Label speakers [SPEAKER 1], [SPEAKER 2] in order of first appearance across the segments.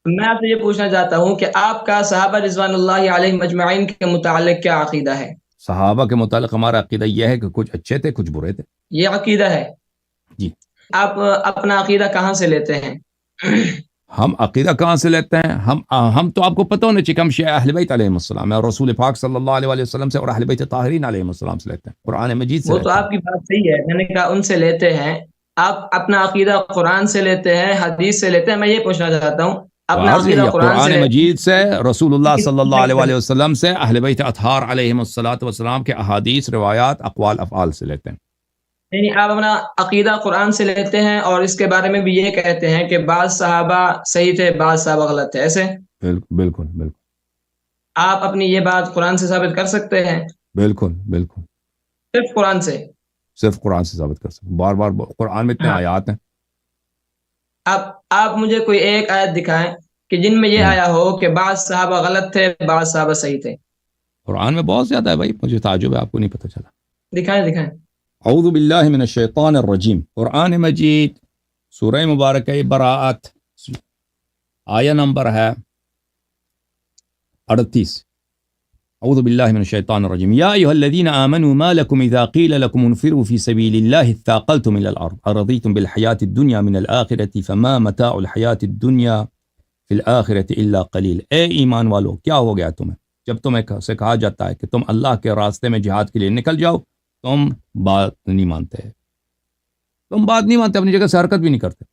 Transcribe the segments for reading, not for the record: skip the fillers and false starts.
[SPEAKER 1] میں آپ سے یہ پوچھنا چاہتا ہوں کہ آپ کا صحابہ رضوان اللہ علیہ مجمعین کے متعلق کیا عقیدہ ہے؟
[SPEAKER 2] صحابہ کے متعلق ہمارا عقیدہ یہ ہے کہ کچھ اچھے تھے کچھ برے تھے.
[SPEAKER 1] یہ عقیدہ ہے
[SPEAKER 2] جی.
[SPEAKER 1] آپ اپنا عقیدہ کہاں سے لیتے ہیں؟
[SPEAKER 2] ہم عقیدہ کہاں سے لیتے ہیں؟ ہم تو آپ کو پتہ ہونا چاہیے کہ ہم شیعہ اہل بیت علیہ السلام اور رسول پاک صلی اللہ علیہ وسلم سے اور اہل بیت طاہرین علیہ السلام سے لیتے ہیں، قرآن مجید سے
[SPEAKER 1] وہ
[SPEAKER 2] لیتے
[SPEAKER 1] تو
[SPEAKER 2] ہیں.
[SPEAKER 1] آپ کی بات صحیح ہے، میں نے کہا ان سے لیتے ہیں. آپ اپنا عقیدہ قرآن سے لیتے ہیں، حدیث سے لیتے ہیں؟ میں یہ پوچھنا چاہتا ہوں اپنا
[SPEAKER 2] واضح
[SPEAKER 1] عقیدہ
[SPEAKER 2] ہے
[SPEAKER 1] قرآن سے
[SPEAKER 2] قرآن
[SPEAKER 1] لیتے
[SPEAKER 2] مجید سے، رسول اللہ صلی اللہ علیہ
[SPEAKER 1] ہیں؟
[SPEAKER 2] وسلم سے، اہل بیت اطہار علیہم الصلوۃ والسلام کے احادیث، روایات، اقوال، افعال سے لیتے ہیں.
[SPEAKER 1] نہیں، آپ اپنا عقیدہ قرآن سے لیتے ہیں اور اس کے بارے میں بھی یہ کہتے ہیں کہ بعض صحابہ صحیح تھے بعض صحابہ غلط تھے، ایسے؟
[SPEAKER 2] بالکل بالکل.
[SPEAKER 1] آپ اپنی یہ بات قرآن سے ثابت کر سکتے ہیں؟
[SPEAKER 2] بالکل بالکل.
[SPEAKER 1] صرف قرآن سے؟
[SPEAKER 2] صرف قرآن سے ثابت کر سکتے. بار بار قرآن میں اتنے
[SPEAKER 1] ہاں.
[SPEAKER 2] آیات ہیں.
[SPEAKER 1] آپ مجھے کوئی ایک آیت دکھائیں کہ جن میں یہ آیا ہو کہ بعض صحابہ غلط تھے بعض صحابہ صحیح تھے.
[SPEAKER 2] قرآن میں بہت زیادہ ہے بھائی، مجھے تعجب ہے آپ کو نہیں پتہ چلا.
[SPEAKER 1] دکھائیں.
[SPEAKER 2] اعوذ باللہ من الشیطان الرجیم، قرآن مجید سورہ مبارکہ براءت، آیہ نمبر ہے 38. اعوذ باللہ من الشیطان الرجیم یا ایھا الذین آمنوا ما لکم اذا قیل لکم انفروا فی سبیل اللہ اثاقلتم الی الارض ارضیتم بالحیاۃ الدنیا من الآخرۃ فما متاع الحیاۃ الدنیا فی الآخرۃ الا قلیل. اے ایمان والو، کیا ہو گیا تمہیں جب تمہیں سے کہا جاتا ہے کہ تم اللہ کے راستے میں جہاد کے لیے نکل جاؤ، تم بات نہیں مانتے، اپنی جگہ سے حرکت بھی نہیں کرتے،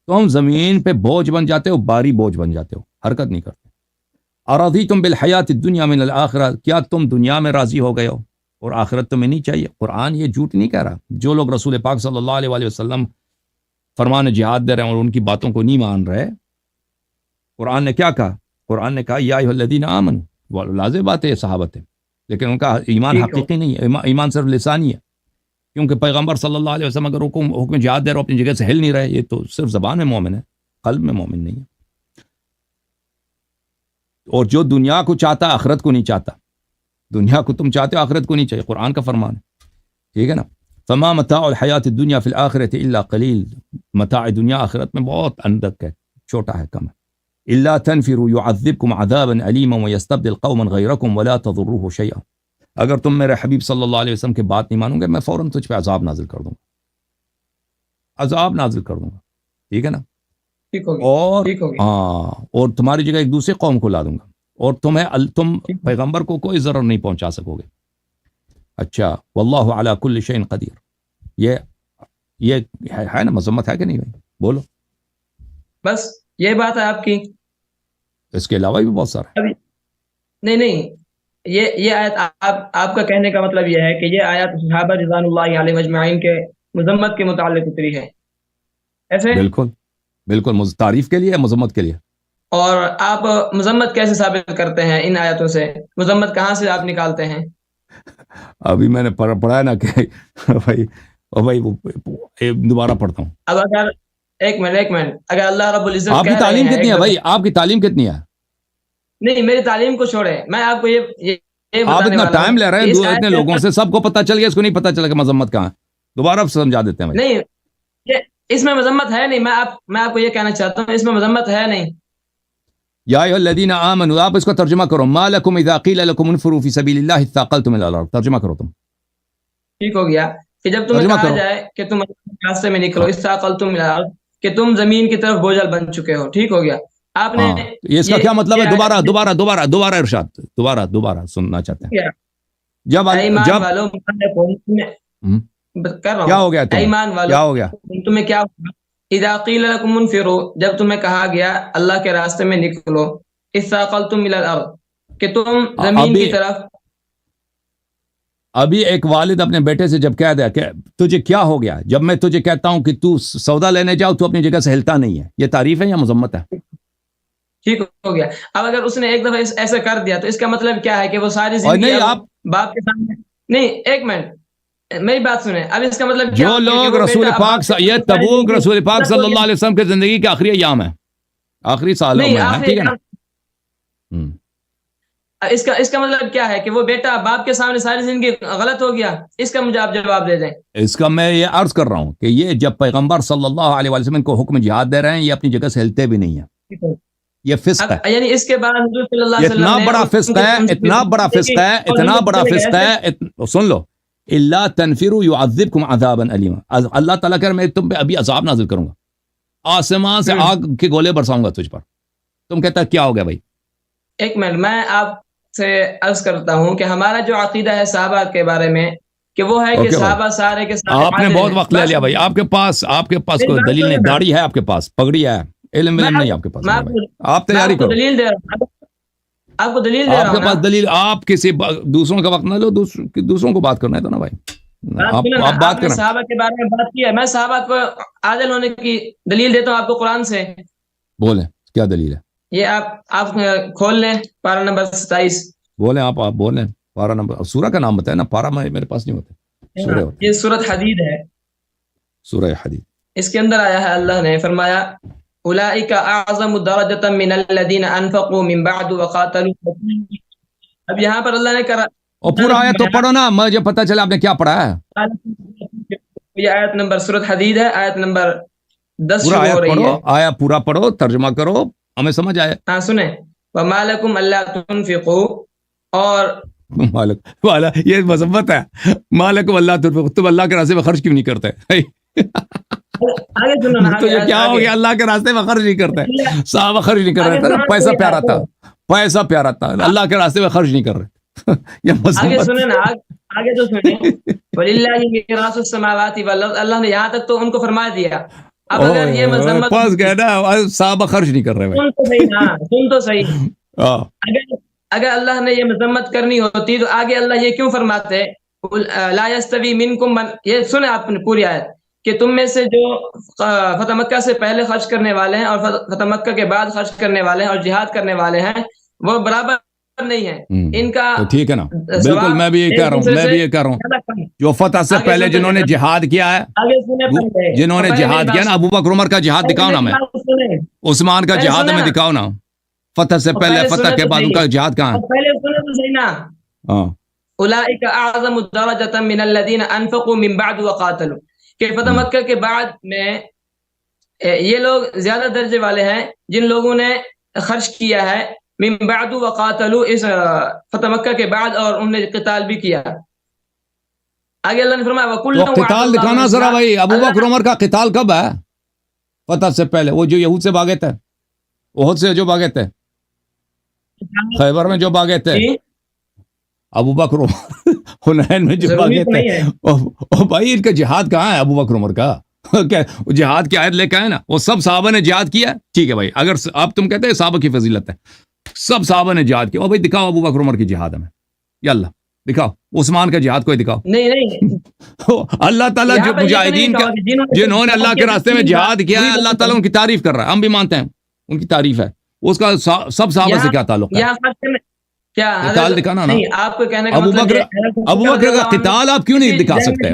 [SPEAKER 2] تم زمین پہ بوجھ بن جاتے ہو، باری بوجھ بن جاتے ہو، حرکت نہیں کرتے. ارضیتم بالحیات الدنیا من الآخرہ، کیا تم دنیا میں راضی ہو گئے ہو اور آخرت تمہیں نہیں چاہیے؟ قرآن یہ جھوٹ نہیں کہہ رہا. جو لوگ رسول پاک صلی اللہ علیہ وسلم فرمان جہاد دے رہے ہیں اور ان کی باتوں کو نہیں مان رہے، قرآن نے کیا کہا؟ قرآن نے کہا یا ایھا الذین آمنوا. واضح بات ہے، یہ صحابت ہے، لیکن ان کا ایمان حقیقی نہیں ہے، ایمان صرف لسانی ہے. کیونکہ پیغمبر صلی اللہ علیہ وسلم اگر حکم جہاد دے رہے ہو اپنی جگہ سے ہل نہیں رہے، یہ تو صرف زبان میں مومن ہے، قلب میں مومن نہیں ہے. اور جو دنیا کو چاہتا ہے آخرت کو نہیں چاہتا. دنیا کو تم چاہتے ہو، آخرت کو نہیں چاہیے، قرآن کا فرمان ہے، ٹھیک ہے نا. فما متاع الحیات الدنیا فی الآخرۃ الا قلیل، متاع دنیا آخرت میں بہت اندک ہے، چھوٹا ہے، کم ہے. الا تنفروا يعذبكم عذابا علیما ويستبدل قوما غیرکم ولا تضروه شیئا. اگر تم میرے حبیب صلی اللہ علیہ وسلم کی بات نہیں مانو گے، میں فوراً تجھ پہ عذاب نازل کر دوں گا، عذاب نازل کر دوں گا، ٹھیک ہے نا. اور تمہاری جگہ ایک دوسرے قوم کو لا دوں گا، اور تم پیغمبر کو کوئی ضرر نہیں پہنچا سکو گے. اچھا، واللہ علی کل شیء قدیر، یہ ہے نا، مذمت ہے کہ نہیں بھائی؟ بولو.
[SPEAKER 1] بس یہ بات ہے آپ کی،
[SPEAKER 2] اس کے علاوہ بھی بہت سارے.
[SPEAKER 1] نہیں، یہ آیت آپ کا کہنے کا مطلب یہ ہے کہ یہ آیت صحابہ رضوان اللہ علیہ مجمعین کے مذمت کے متعلق اتری ہے، ایسے؟
[SPEAKER 2] بالکل تعریف کے لیے، مذمت کے لیے.
[SPEAKER 1] اور آپ مذمت کیسے ثابت کرتے ہیں ان آیتوں سے؟ مذمت کہاں سے آپ نکالتے ہیں؟
[SPEAKER 2] ابھی میں نے پڑھا ہے نا کہ بھائی دوبارہ پڑھتا ہوں.
[SPEAKER 1] اب اگر ایک منٹ اگر اللہ رب العزت
[SPEAKER 2] آپ کی تعلیم کتنی ہے بھائی؟ آپ کی تعلیم کتنی ہے؟
[SPEAKER 1] نہیں، میری تعلیم کو چھوڑیں، میں آپ کو یہ
[SPEAKER 2] آپ اتنا ٹائم لے رہے ہیں اتنے لوگوں سے، سب کو پتہ چل گیا، اس کو نہیں پتہ چلا کہ مذمت کہاں ہے. دوبارہ سمجھا دیتے ہیں.
[SPEAKER 1] نہیں، اس میں مذمت ہے نہیں، میں آپ کو یہ کہنا چاہتا ہوں اس میں مذمت ہے نہیں.
[SPEAKER 2] یا ایھا الذین آمنوا، آپ اس کو ترجمہ کرو، ما لکم اذا قیل لکم انفروا فی سبیل اللہ اثاقلتم الی الارض. ترجمہ کرو تم.
[SPEAKER 1] ٹھیک ہو گیا کہ جب تمہیں کہا جائے کہ تم راستے میں نکلو، اثاقلتم الی الارض، کہ تم زمین کی طرف بوجھل بن چکے ہو. ٹھیک ہو گیا. آپ نے
[SPEAKER 2] اس کا کیا مطلب ہے؟ دوبارہ ارشاد، دوبارہ سننا چاہتے ہیں. جب
[SPEAKER 1] والوں
[SPEAKER 2] کیا ہو گیا؟
[SPEAKER 1] ایمان والوں،
[SPEAKER 2] کیا ہو گیا
[SPEAKER 1] تمہیں؟ کیا اذا قیل لکم انفروا، جب تمہیں کہا گیا اللہ کے راستے میں نکلو، اثاقلتم الی الارض، کہ تم زمین کی طرف.
[SPEAKER 2] ابھی ایک والد اپنے بیٹے سے جب کہہ دیا کہ تجھے کیا ہو گیا، جب میں تجھے کہتا ہوں کہ تو سودا لینے جاؤ، تو اپنی جگہ سے ہلتا نہیں ہے، یہ تعریف ہے یا مذمت ہے؟
[SPEAKER 1] ٹھیک ہو گیا. اب اگر اس نے ایک دفعہ ایسا کر دیا تو اس کا مطلب کیا ہے کہ وہ ساری زندگی باپ کے سامنے. نہیں، ایک منٹ میری بات سنیں. اب اس کا مطلب
[SPEAKER 2] جو لوگ رسول پاک، یہ تبوک رسول پاک صلی اللہ علیہ وسلم کے زندگی کے آخری ایام ہے، آخری سالوں میں ہے، ٹھیک ہے نا.
[SPEAKER 1] اس کا مطلب کیا ہے کہ وہ بیٹا باپ کے سامنے ساری زندگی غلط ہو گیا؟ اس کا مجھے آپ جواب دے دیں. اس
[SPEAKER 2] کا میں یہ عرض کر رہا ہوں کہ یہ جب پیغمبر صلی اللہ علیہ وسلم کو حکم جہاد دے رہے ہیں، یہ اپنی جگہ سے ہلتے بھی نہیں ہیں. یہ فسق ہے،
[SPEAKER 1] یعنی اس کے بعد حضور صلی اللہ
[SPEAKER 2] یہ
[SPEAKER 1] علیہ وسلم
[SPEAKER 2] اتنا
[SPEAKER 1] نے
[SPEAKER 2] بڑا فسق ہے، اتنا بڑا فسق ہے، اتنا بڑا فسق ہے، سن لو، اللہ تنفروا يعذبكم عذابا الیما، اللہ تعالیٰ کہہ رہا میں تم پہ ابھی عذاب نازل کروں گا، آسمان سے آگ کے گولے برساؤں گا تجھ پر، تم کہتا کیا ہو گیا بھائی؟
[SPEAKER 1] ایک منٹ، میں آپ سے عرض کرتا ہوں کہ ہمارا جو عقیدہ ہے صحابہ کے بارے میں کہ وہ ہے کہ صحابہ سارے کے سارے
[SPEAKER 2] آپ نے بہت وقت لے لیا بھائی، آپ کے پاس کوئی دلیل نہیں، داڑھی ہے آپ کے پاس، پگڑی ہے، علم نہیں آپ کے پاس، آپ تیاری کرو،
[SPEAKER 1] دلیل دے رہا ہوں، آپ کو دلیل دے رہا ہوں،
[SPEAKER 2] آپ کے پاس دلیل، آپ کسی دوسروں کا وقت نہ لو، دوسروں کو بات کرنا ہے تو نا بھائی، آپ بات کریں،
[SPEAKER 1] صحابہ کے بارے میں بات کی ہے، میں صحابہ کو عادل ہونے کی دلیل دیتا ہوں آپ کو قرآن سے،
[SPEAKER 2] بولیں کیا دلیل ہے؟
[SPEAKER 1] یہ آپ کھول لیں پارہ نمبر 27،
[SPEAKER 2] بولیں آپ بولیں، پارہ نمبر، سورہ کا نام بتائیں نا، پارہ میرے پاس نہیں ہوتا، سورہ ہوتا ہے،
[SPEAKER 1] یہ سورۃ حدید ہے،
[SPEAKER 2] سورہ حدید،
[SPEAKER 1] اس کے اندر آیا ہے اللہ نے فرمایا اولئک اعظم درجۃ من الذین انفقوا من بعد وقاتلوا، اب یہاں پر اللہ نے کرا
[SPEAKER 2] اور پورا آیت تو پڑھو نا، مجھے پتہ چلا آپ نے کیا پڑھا ہے،
[SPEAKER 1] یہ آیت نمبر سورۃ حدید ہے، آیت نمبر 10
[SPEAKER 2] پورا
[SPEAKER 1] شروع ہو
[SPEAKER 2] آیت
[SPEAKER 1] رہی
[SPEAKER 2] پڑھو،
[SPEAKER 1] ہے،
[SPEAKER 2] آیا پورا پڑھو، ترجمہ کرو، ہمیں سمجھ آئے،
[SPEAKER 1] ہاں سنیں، وما لکم الا تنفقوا، اور
[SPEAKER 2] مالک والا یہ مذمت ہے، مالکم اللہ تنفقوا، تم اللہ کے راستے میں خرچ کیوں نہیں کرتے؟
[SPEAKER 1] آگے سنو نا،
[SPEAKER 2] تو یہ کیا ہو گیا، اللہ کے راستے میں خرچ نہیں کرتے، صحابہ خرچ نہیں کر رہے تھے، پیسہ پیارا تھا، پیسہ پیارا تھا، اللہ کے راستے میں خرچ نہیں کر رہے، یہ
[SPEAKER 1] آگے
[SPEAKER 2] مذمت،
[SPEAKER 1] سنیں نا، آگے تو سنیں، وَلِلَّهِ مِيرَاثُ السَّمَاوَاتِ وَالْأَرْضِ، اللہ نے یہاں تک تو ان کو فرما دیا، اب اگر یہ مذمت
[SPEAKER 2] پاس گئے نا، صحابہ خرچ نہیں کر رہے بھائی،
[SPEAKER 1] سن تو صحیح نا، سن تو صحیح، اگر اللہ نے یہ مذمت کرنی ہوتی تو آگے اللہ یہ کیوں فرماتے لا يستوي منکم من، یہ سنیں آپ نے پوری آیت کہ تم میں سے جو فتح مکہ سے پہلے خرچ کرنے والے ہیں اور فتح مکہ کے بعد خرچ کرنے والے ہیں اور جہاد کرنے والے ہیں وہ برابر نہیں ہیں، ان کا
[SPEAKER 2] ٹھیک ہے نا، بالکل میں بھی یہ کہہ رہا ہوں، جو فتح سے پہلے جنہوں نے جہاد کیا ہے، جنہوں نے جہاد کیا نا، ابو بکر عمر کا جہاد دکھاؤ نا، میں عثمان کا جہاد میں دکھاؤ نا، فتح سے پہلے فتح کے بعد ان کا جہاد کہاں ہے؟
[SPEAKER 1] پہلے سنیں تو صحیح نا، اولئک اعظم درجۃ من الذین انفقوا من بعد وقاتلوا، کہ فتح مکہ کے بعد میں یہ لوگ زیادہ درجے والے ہیں جن لوگوں نے خرچ کیا ہے من بعد وقاتلوا، اس فتح مکہ کے بعد، اور انہوں نے قتال بھی کیا، آگے اللہ نے فرمایا
[SPEAKER 2] تو قتال دکھانا ذرا بھائی، ابو بکر عمر کا قتال کب ہے؟ فتح سے پہلے، وہ جو یہود سے بھاگے تھے، احد سے جو بھاگے تھے، خیبر میں جو بھاگے تھے، ابو بکر عمر حنین میں جو بھاگے تھے، بھائی ان کا جہاد کہاں ہے ابو بکر عمر کا؟ جہاد کی آیت لے کے آئے نا، وہ سب صحابہ نے جہاد کیا، ٹھیک ہے بھائی، اگر آپ تم کہتے ہیں صحابہ کی فضیلت ہے، سب صحابہ نے جہاد کیا، بھائی دکھاؤ ابو بکر عمر کی جہاد ہمیں، یا اللہ دکھاؤ، عثمان کا جہاد کوئی دکھاؤ،
[SPEAKER 1] نہیں
[SPEAKER 2] اللہ تعالیٰ جو مجاہدین کا جنہوں نے اللہ کے راستے میں جہاد کیا ہے، اللہ تعالیٰ ان کی تعریف کر رہا ہے، ہم بھی مانتے ہیں ان کی تعریف ہے، اس کا سب صحابہ سے کیا تعلق ہے؟ قتال دکھانا نا،
[SPEAKER 1] آپ کو کہنے کا
[SPEAKER 2] ابو بکر کا قتال آپ کیوں نہیں دکھا سکتے؟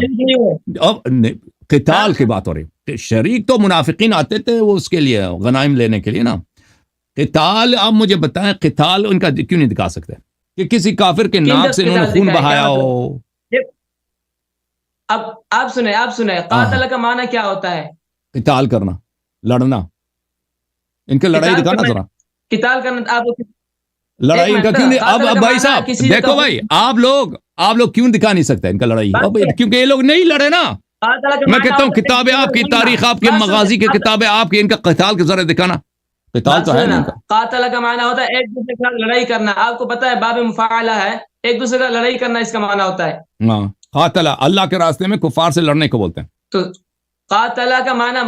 [SPEAKER 2] قتال کی بات ہو رہی، شریک تو منافقین آتے تھے وہ اس کے لیے غنائم لینے کے لیے نا، قتال آپ مجھے بتائیں، قتال ان کا کیوں نہیں دکھا سکتے کہ کسی کافر کے ناک سے انہوں نے خون بہایا ہو؟
[SPEAKER 1] اب آپ سنیں قاتل کا معنی کیا ہوتا ہے؟
[SPEAKER 2] قتال کرنا، لڑنا، ان کے لڑائی دکھانا ذرا،
[SPEAKER 1] قتال کرنا، آپ
[SPEAKER 2] لڑائی ان کا کیوں نہیں؟ اب بھائی صاحب دیکھو بھائی، آپ لوگ کیوں دکھا نہیں سکتے ان کا لڑائی؟ کیونکہ یہ لوگ نہیں لڑے نا، میں کہتا ہوں کتابیں آپ کی، تاریخ آپ کی، مغازی کی کتابیں آپ کی، ان کا قتال کے ذرا دکھانا، قتال تو ہے نا ان کا،
[SPEAKER 1] قاتل کا معنی ہوتا ہے ایک دوسرے کے ساتھ لڑائی کرنا، آپ کو پتا ہے باب مفاعلہ ہے، ایک دوسرے کا لڑائی کرنا اس کا معنی ہوتا ہے،
[SPEAKER 2] ہاں، قاتل اللہ کے راستے میں کفار سے لڑنے کو بولتے ہیں،
[SPEAKER 1] تو قاتل کا معنی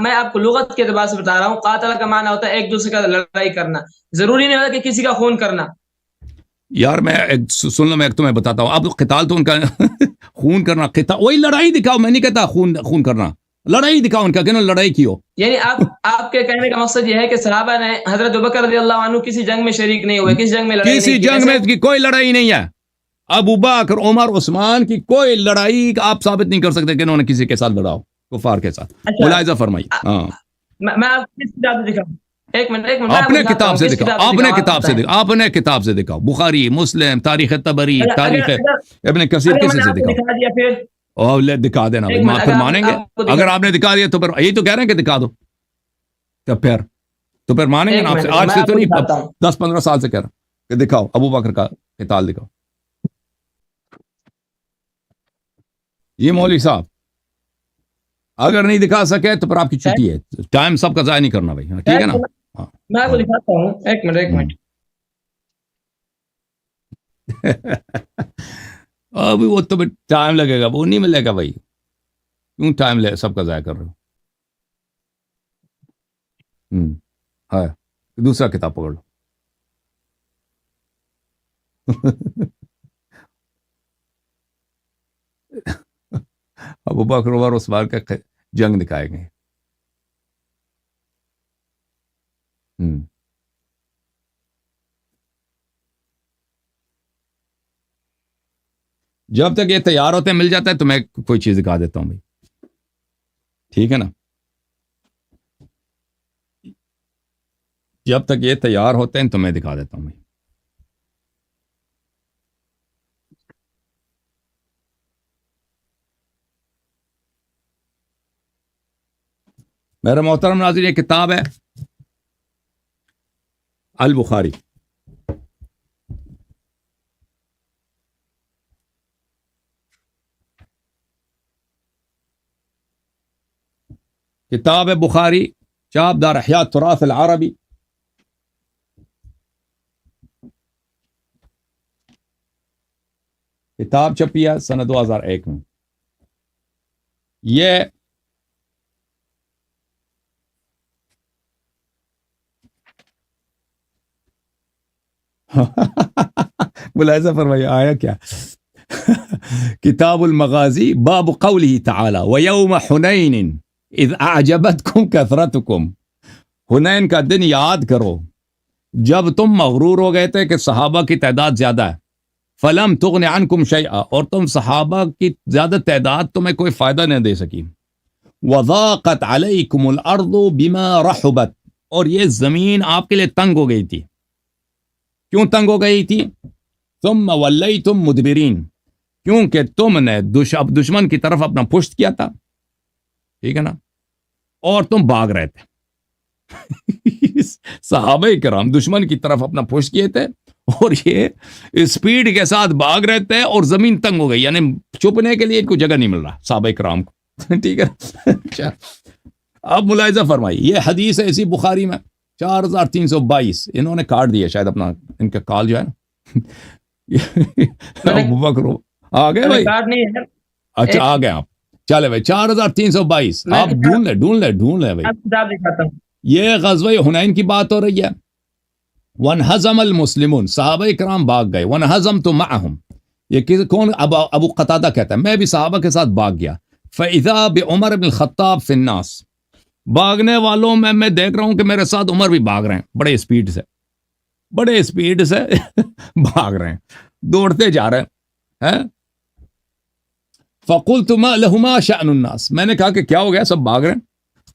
[SPEAKER 1] میں آپ کو لغت کے اعتبار سے بتا رہا ہوں، قاتل کا معنی ہوتا ہے ایک دوسرے کا لڑائی کرنا، ضروری نہیں ہوتا کہ کسی کا خون کرنا،
[SPEAKER 2] یار میں سن لو، میں ایک تمہیں بتاتا ہوں، اب قتال تو ان کا خون کرنا، قتال وہی لڑائی دکھاؤ، میں نہیں کہتا خون کرنا، لڑائی دکھاؤ ان کا، کہ لڑائی کی ہو،
[SPEAKER 1] یعنی آپ کے کہنے کا مقصد یہ ہے کہ صحابہ نے حضرت ابوبکر رضی اللہ عنہ کسی جنگ میں شریک نہیں ہوئے، کسی جنگ میں لڑائی نہیں کی،
[SPEAKER 2] کسی جنگ میں کوئی لڑائی نہیں ہے، ابو بکر عمر عثمان کی کوئی لڑائی آپ ثابت نہیں کر سکتے کہ انہوں نے کسی کے ساتھ لڑا ہو، کفار کے ساتھ، ملاحظہ فرمائیے، ہاں
[SPEAKER 1] میں آپ کو کس کتاب سے دکھاؤں؟ ایک منٹ
[SPEAKER 2] اپنے کتاب سے دکھاؤ، اپنے کتاب سے دکھاؤ، بخاری، مسلم، تاریخ طبری، تاریخ ابن کثیر، کسی سے دکھاؤ، اور دکھا دینا بھائی، پھر مانیں گے، اگر آپ نے دکھا دیا تو پھر یہی تو کہہ رہے ہیں کہ دکھا دو، تو پھر تو پھر مانیں گے نا آپ سے؟ آج
[SPEAKER 1] میں
[SPEAKER 2] سے
[SPEAKER 1] آپ
[SPEAKER 2] تو
[SPEAKER 1] کو
[SPEAKER 2] نہیں،
[SPEAKER 1] دکھاتا ہوں
[SPEAKER 2] 10-15 سال سے کہہ رہا ہوں کہ دکھاؤ ابو بکر کا قتال دکھاؤ. یہ مولوی صاحب اگر نہیں دکھا سکے تو پھر آپ کی چھٹی ہے. ٹائم سب کا ضائع نہیں کرنا بھائی. ٹھیک ہے نا؟ ہاں
[SPEAKER 1] میں آپ کو دکھاتا ہوں. ایک منٹ
[SPEAKER 2] ابھی وہ تو ٹائم لگے گا، وہ نہیں ملے گا بھائی. کیوں ٹائم لے سب کا ضائع کر رہے ہو؟ ہے دوسرا کتاب پکڑ لو. ابو بکر عمر عثمان کا جنگ دکھائے گئے. جب تک یہ تیار ہوتے ہیں مل جاتا ہے تو میں کوئی چیز دکھا دیتا ہوں بھائی. ٹھیک ہے نا؟ جب تک یہ تیار ہوتے ہیں تو میں دکھا دیتا ہوں بھائی. میرا محترم ناظرین، یہ کتاب ہے البخاری. کتاب ہے بخاری، چاپ دار احیاء التراث العربی. کتاب چھپی ہے سنہ 2001 میں. یہ ملاحظہ فرمائیے آیا کیا؟ کتاب المغازی باب قوله تعالی وَيَوْمَ حُنَيْنٍ اذ اعجبتکم کثرتکم. حنین کا دن یاد کرو جب تم مغرور ہو گئے تھے کہ صحابہ کی تعداد زیادہ ہے. فلم تغن عنکم شیئا، اور تم صحابہ کی زیادہ تعداد تمہیں کوئی فائدہ نہیں دے سکی. وضاقت علیکم الارض بما رحبت، اور یہ زمین آپ کے لیے تنگ ہو گئی تھی. کیوں تنگ ہو گئی تھی؟ ثم ولیتم مدبرین، کیونکہ تم نے دشمن کی طرف اپنا پشت کیا تھا. ٹھیک ہے نا؟ اور تم بھاگ رہے تھے. صحابہ کرام دشمن کی طرف اپنا پشت کیے تھے اور یہ اسپیڈ کے ساتھ بھاگ رہے تھے اور زمین تنگ ہو گئی، یعنی چھپنے کے لیے کوئی جگہ نہیں مل رہا صحابہ کرام کو. ٹھیک ہے؟ اب ملاحظہ فرمائی، یہ حدیث ہے اسی بخاری میں 4322. انہوں نے کاٹ دیا شاید اپنا، ان کا کال جو ہے نا. ابو بکر آ گئے بھائی؟ اچھا آ گئے آپ. چلے بھائی 4322 آپ ڈھونڈ لیں بھائی. یہ غزوہ حنین کی بات ہو رہی ہے. وَانْهَزَمَ الْمُسْلِمُونَ، صحابہ کرام بھاگ گئے. وَانْهَزَمْتُ مَعَهُمْ، یہ کون؟ ابو قتادہ کہتا ہے میں بھی صحابہ کے ساتھ بھاگ گیا. فَإِذَا بِعُمَرْ بْنِ الْخَطَّابِ فِي النَّاسِ، بھاگنے والوں میں دیکھ رہا ہوں کہ میرے ساتھ عمر بھی بھاگ رہے ہیں، بڑے اسپیڈ سے بھاگ رہے ہیں، دوڑتے جا رہے ہیں. فَقُلْتُ مَا لَهُمَا شَأْنُ النَّاسِ، میں نے کہا کہ کیا ہو گیا سب بھاگ رہے ہیں؟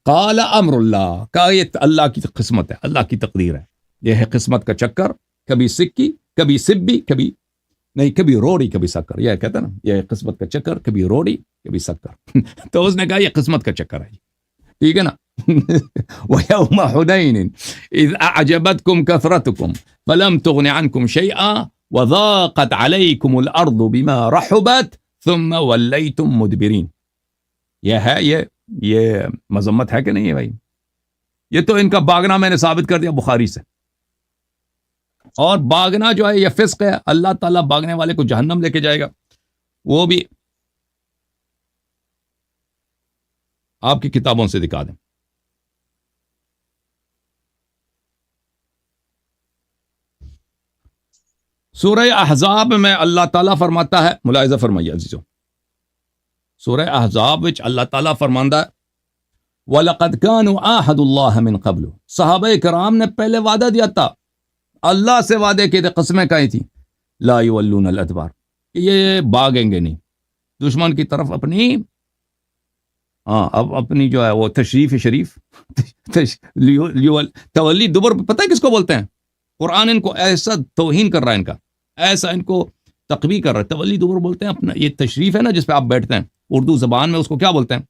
[SPEAKER 2] قَالَ أَمْرُ اللَّهِ، کہا یہ اللہ کی قسمت ہے، اللہ کی تقدیر ہے. یہ ہے قسمت کا چکر، کبھی سکی کبھی سبی، کبھی روڑی کبھی سکر. یہ کہتا ہے نا، یہ ہے قسمت کا چکر، کبھی روڑی کبھی سکر. تو اس نے کہا یہ قسمت کا چکر ہے. ٹھیک ہے نا؟ وَيَوْمَ حُنَيْنٍ اِذْ أَعْجَبَتْكُمْ كَثْرَتُكُمْ فَلَمْ تُغْنِ عَنْكُمْ شَيْئًا وَضَاقَتْ عَلَيْكُمُ الْأَرْضُ بِمَا رَحُبَتْ ثُمَّ وَلَّيْتُمْ مُدْبِرِينَ. یہ ہے یہ مذمت ہے کہ نہیں ہے بھائی؟ یہ تو ان کا باغنا میں نے ثابت کر دیا بخاری سے. اور باغنا جو ہے یہ فسق ہے، اللہ تعالیٰ باغنے والے کو جہنم لے کے جائے گا. وہ بھی آپ کی کتابوں سے دکھا دیں. سورہ احزاب میں اللہ تعالیٰ فرماتا ہے، ملاحظہ فرمائیے عزیزو، سورہ احزاب وچ اللہ تعالیٰ فرماندا ہے وَلَقَدْ كَانُوا عَاهَدُوا اللَّهَ مِنْ قَبْلُ، صحابہ کرام نے پہلے وعدہ دیا تھا، اللہ سے وعدے کیے تھے، قسمیں کھائی تھی. لا يولون الادبار، کہ یہ بھاگیں گے نہیں دشمن کی طرف اپنی. اب اپنی جو ہے وہ شریف تولی دبر، پتہ ہے کس کو بولتے ہیں؟ قرآن ان کو ایسا توہین کر رہا ہے، ان کا ایسا ان کو تقویح کر رہا ہے. تولی دبر بولتے ہیں اپنا، یہ تشریف ہے نا جس پہ آپ بیٹھتے ہیں، اردو زبان میں اس کو کیا بولتے ہیں؟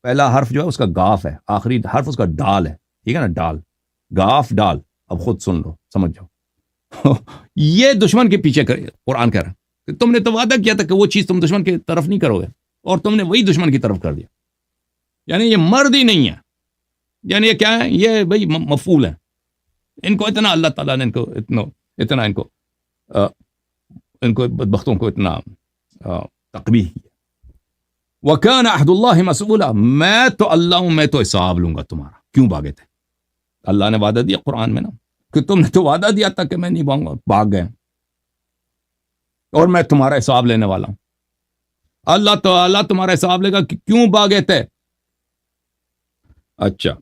[SPEAKER 2] پہلا حرف جو ہے اس کا گاف ہے، آخری حرف اس کا ڈال ہے. ٹھیک ہے نا؟ ڈال. گاف ڈال. اب خود سن لو, سمجھ جاؤ. یہ دشمن کے پیچھے قرآن کہہ رہا ہے کہ تم نے تو وعدہ کیا تھا کہ وہ چیز تم دشمن کی طرف نہیں کرو گے, اور تم نے وہی دشمن کی طرف کر دیا. یعنی یہ مرد ہی نہیں ہے, یعنی یہ کیا ہے, یہ بھائی مفعول ہے. ان کو اتنا اللہ تعالیٰ نے اتنا ان کو بدبختوں کو اتنا تقبیح کیا. وَكَانَ عَهْدُ اللَّهِ مَسْئُولًا, میں تو اللہ ہوں, میں تو حساب لوں گا تمہارا. کیوں بھاگے تھے؟ اللہ نے وعدہ دیا قرآن میں نا کہ تم نے تو وعدہ دیا تھا کہ میں نہیں بھاگوں گا, بھاگ گئے, اور میں تمہارا حساب لینے والا ہوں. اللہ تعالیٰ تمہارا حساب لے گا کہ کیوں بھاگے تھے. اچھا,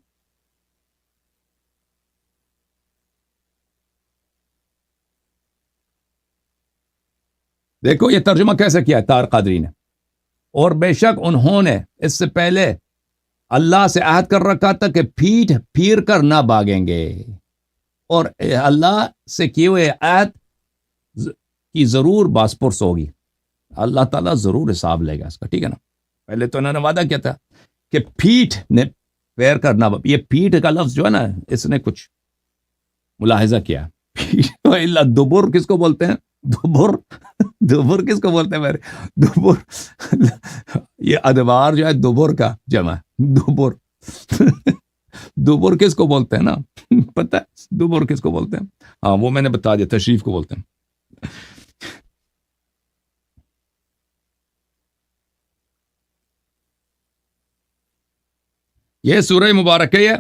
[SPEAKER 2] دیکھو یہ ترجمہ کیسے کیا ہے طاہر قادری نے. اور بے شک انہوں نے اس سے پہلے اللہ سے عہد کر رکھا تھا کہ پیٹھ پھیر کر نہ بھاگیں گے, اور اللہ سے کیے ہوئے عہد کی ضرور باس پرس ہوگی. اللہ تعالیٰ ضرور حساب لے گا اس کا, ٹھیک ہے نا. پہلے تو انہوں نے وعدہ کیا تھا کہ پیٹھ نے پیر کر نہ, یہ پیٹھ کا لفظ جو ہے نا, اس نے کچھ ملاحظہ کیا. دبر کس کو بولتے ہیں؟ دبر کس کو بولتے ہیں میرے؟ دبر یہ ادوار جو ہے دبر کا جمع ہے. دبر کس کو بولتے ہیں نا, پتہ ہے دبر کس کو بولتے ہیں؟ ہاں وہ میں نے بتا دیا, تشریف کو بولتے ہیں. یہ سورہ مبارک ہے,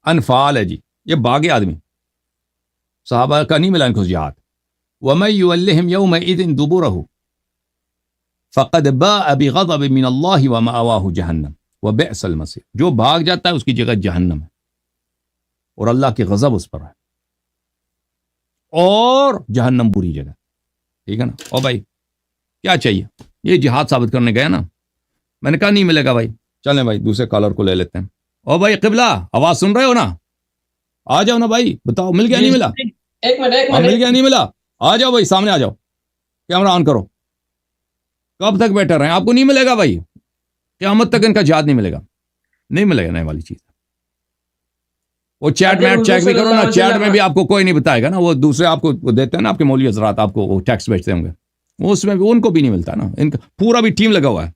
[SPEAKER 2] انفال ہے جی. یہ باغ آدمی صحابہ کا نہیں ملا ان کو جہاد. وَمَن يُوَلِّهِمْ يَوْمَئِذٍ دُبُرَهُ فَقَدْ بَاءَ بِغَضَبٍ مِّنَ اللَّهِ وَمَأْوَاهُ جَهَنَّمُ وَبِئْسَ الْمَصِيرُ. جو بھاگ جاتا ہے اس کی جگہ جہنم ہے, اور اللہ کی غضب اس پر ہے, اور جہنم بری جگہ. ٹھیک ہے نا. او بھائی کیا چاہیے, یہ جہاد ثابت کرنے گیا نا. میں نے کہا نہیں ملے گا بھائی, چلیں بھائی دوسرے کالر کو لے لیتے ہیں. او بھائی قبلہ, آواز سن رہے ہو نا, آ جاؤ نا بھائی, بتاؤ مل گیا نہیں ملا؟
[SPEAKER 1] ایک منٹ
[SPEAKER 2] مل گیا نہیں ملا؟ آ جاؤ بھائی, سامنے آ جاؤ, کیمرہ آن کرو. کب تک بیٹھے رہے؟ آپ کو نہیں ملے گا بھائی, قیامت تک ان کا جہاد نہیں ملے گا, نہیں ملے گا نئے والی چیز. وہ چیٹ میں چیک بھی کرو نا, چیٹ میں بھی آپ کو کوئی نہیں بتائے گا نا. وہ دوسرے آپ کو دیتے ہیں نا, آپ کے مولوی حضرات آپ کو وہ ٹیکسٹ بھیجتے ہوں گے, وہ اس میں بھی ان کو بھی نہیں ملتا نا. ان کا پورا بھی ٹیم لگا ہوا ہے.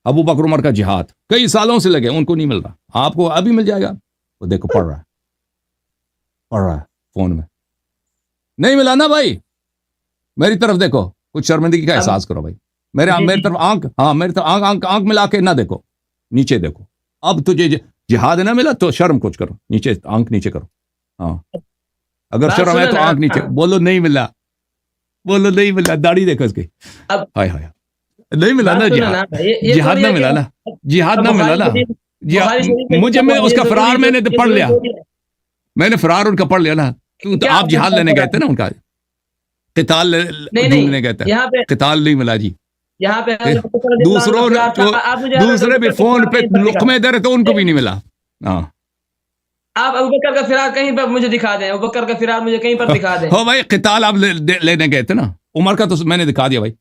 [SPEAKER 2] ابو بکر عمر کا جہاد کئی سالوں سے لگے, ان کو نہیں مل رہا. آپ کو ابھی مل جائے گا. وہ دیکھو پڑھ رہا ہے فون میں. نہیں ملا نا بھائی, میری طرف دیکھو, کچھ شرمندگی کا احساس کرو بھائی. میری طرف آنکھ, ہاں میری طرف آنکھ ملا کے نہ دیکھو, نیچے دیکھو. اب تجھے جہاد نہ ملا تو شرم کچھ کرو, نیچے آنکھ نیچے کرو. ہاں اگر شرم ہے تو آنکھ نیچے. بولو نہیں ملا, بولو نہیں ملا. داڑھی دیکھو اس کی, ہائے ہائے, نہیں ملا نا جہاد نہ ملا نا, جہاد نہ ملا نا. مجھے میں اس کا فرار میں نے پڑھ لیا, میں نے فرار ان کا پڑھ لیا نا. آپ جہاد لینے گئے تھے نا, ان کا قتال لینے گئے تھے, قتال نہیں ملا جی.
[SPEAKER 1] یہاں پہ
[SPEAKER 2] دوسرے بھی فون پہ لقمے دے رہے تھے, ان کو بھی نہیں ملا. ہاں
[SPEAKER 1] آپ ابوبکر کا فرار کہیں پر مجھے دکھا دیں, ابوبکر کا فرار مجھے کہیں پر دکھا دیں.
[SPEAKER 2] ہو بھائی قتال آپ لینے گئے تھے نا, عمر کا تو میں نے دکھا دیا بھائی,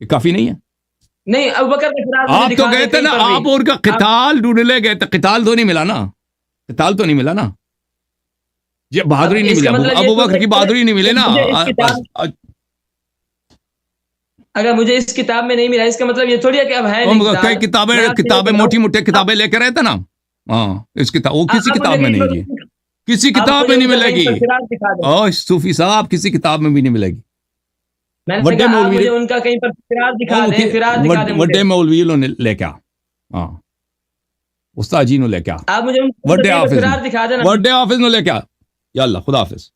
[SPEAKER 2] یہ کافی نہیں ہے.
[SPEAKER 1] نہیں ابوبکر کا فرار
[SPEAKER 2] آپ تو گئے تھے نا, آپ ان کا قتال ڈھونڈنے گئے تھے, قتال تو نہیں ملا نا, قتال تو نہیں ملا نا. یہ بہادری نہیں ملی, ابوبکر کی بہادری نہیں ملے نا.
[SPEAKER 1] اگر مجھے اس کتاب میں نہیں ملا, اس کا مطلب یہ تھوڑی ہے کہ اب ہے
[SPEAKER 2] کئی کتابیں موٹی موٹی کتابیں لے کے رہے تھے نا. ہاں اس کتاب, وہ کسی کتاب میں نہیں جی, کسی کتاب میں نہیں ملے گی. اوہ صوفی صاحب, کسی کتاب میں بھی نہیں ملے گی.
[SPEAKER 1] بڑے مولوی ان کا کہیں پر فرار دکھا دیں, فرار دکھا دیں.
[SPEAKER 2] بڑے مولوی نے لے کے آ, ہاں استاد جی نے لے کے آ,
[SPEAKER 1] آپ مجھے
[SPEAKER 2] بڑے
[SPEAKER 1] فرار دکھا دینا,
[SPEAKER 2] بڑے آفس نے لے کے آ. یا اللہ, خدا حافظ.